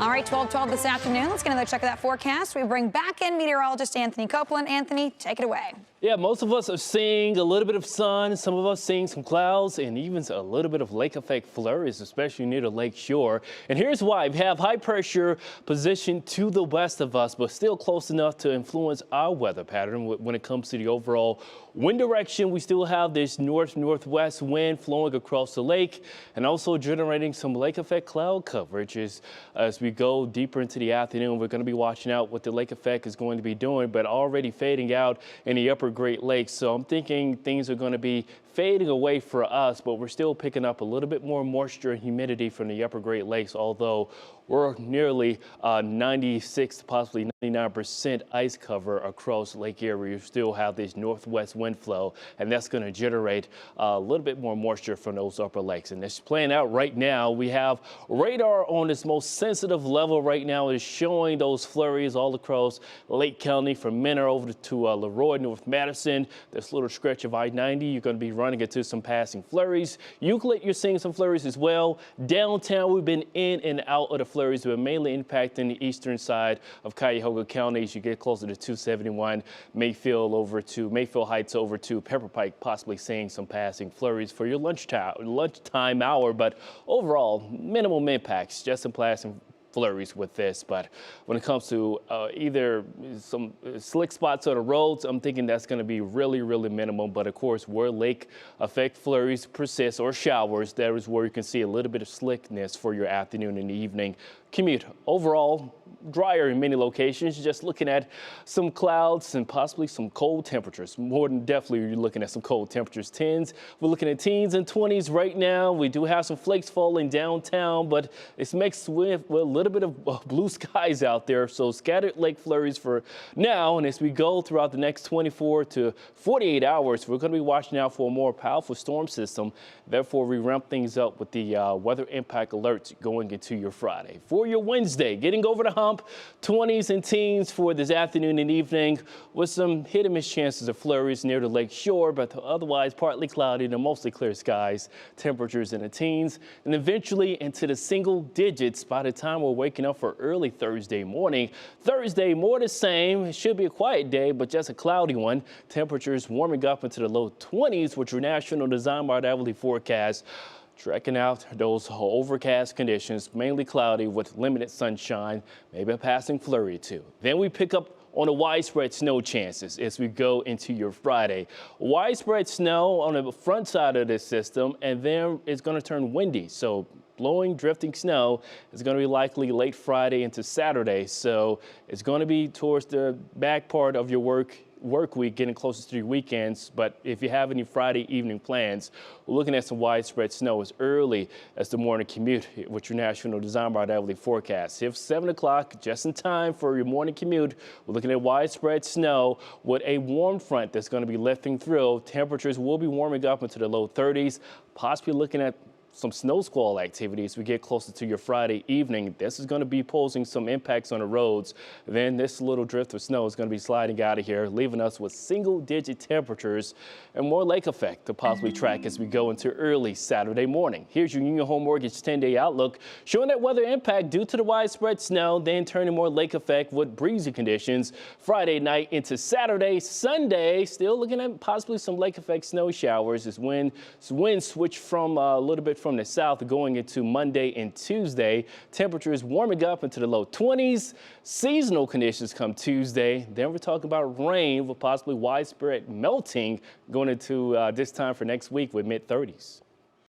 All right, 12:12 this afternoon. Let's get another check of that forecast. We bring back in meteorologist Anthony Copeland. Anthony, take it away. Yeah, most of us are seeing a little bit of sun, some of us seeing some clouds, and even a little bit of lake effect flurries, especially near the lake shore. And here's why. We have high pressure positioned to the west of us, but still close enough to influence our weather pattern when it comes to the overall wind direction. We still have this north-northwest wind flowing across the lake and also generating some lake effect cloud coverage as we go deeper into the afternoon. We're going to be watching out what the lake effect is going to be doing, but already fading out in the upper Great Lakes. So I'm thinking things are going to be fading away for us, but we're still picking up a little bit more moisture and humidity from the upper Great Lakes, although we're nearly 96 possibly 99% ice cover across Lake Erie. You still have this northwest wind flow, and that's going to generate a little bit more moisture from those upper lakes. And it's playing out right now. We have radar on its most sensitive level right now. It is showing those flurries all across Lake County from Menor over to Leroy, North Madison. This little stretch of I-90, you're going to be running into some passing flurries. Euclid, you're seeing some flurries as well. Downtown, we've been in and out of the flurries, but mainly impacting the eastern side of Cuyahoga County as you get closer to 271 Mayfield Heights over to Pepper Pike, possibly seeing some passing flurries for your lunchtime hour. But overall, minimum impacts, just some passing flurries with this. But when it comes to either some slick spots on the roads, I'm thinking that's going to be really minimum. But of course, where lake effect flurries persist or showers, that is where you can see a little bit of slickness for your afternoon and evening commute. Overall, drier in many locations. Just looking at some clouds and possibly some cold temperatures. More than definitely, you're looking at some cold temperatures. We're looking at teens and 20s right now. We do have some flakes falling downtown, but it's mixed with a little bit of blue skies out there. So scattered lake flurries for now. And as we go throughout the next 24 to 48 hours, we're going to be watching out for a more powerful storm system. Therefore, we ramp things up with the weather impact alerts going into your Friday. For your Wednesday, getting over the hump, 20s and teens for this afternoon and evening with some hit and miss chances of flurries near the lake shore, but otherwise partly cloudy to mostly clear skies, temperatures in the teens, and eventually into the single digits by the time we're waking up for early Thursday morning. Thursday, more the same. It should be a quiet day, but just a cloudy one. Temperatures warming up into the low 20s with your National Design by Hourly forecast. Tracking out those overcast conditions, mainly cloudy with limited sunshine, maybe a passing flurry or two. Then we pick up on the widespread snow chances as we go into your Friday. Widespread snow on the front side of this system, and then it's going to turn windy. So blowing, drifting snow is going to be likely late Friday into Saturday. So it's going to be towards the back part of your work week, getting closer to your weekends. But if you have any Friday evening plans, we're looking at some widespread snow as early as the morning commute with your National Design by Hourly forecast. If 7 o'clock, just in time for your morning commute, we're looking at widespread snow with a warm front that's going to be lifting through. Temperatures will be warming up into the low 30s, possibly looking at some snow squall activity as we get closer to your Friday evening. This is going to be posing some impacts on the roads. Then this little drift of snow is going to be sliding out of here, leaving us with single-digit temperatures and more lake effect to possibly track as we go into early Saturday morning. Here's your Union Home Mortgage 10-day outlook showing that weather impact due to the widespread snow, then turning more lake effect with breezy conditions Friday night into Saturday. Sunday, still looking at possibly some lake effect snow showers as winds switch from a little bit from the south going into Monday and Tuesday. Temperatures warming up into the low 20s. Seasonal conditions come Tuesday. Then we're talking about rain with possibly widespread melting going into this time for next week with mid 30s.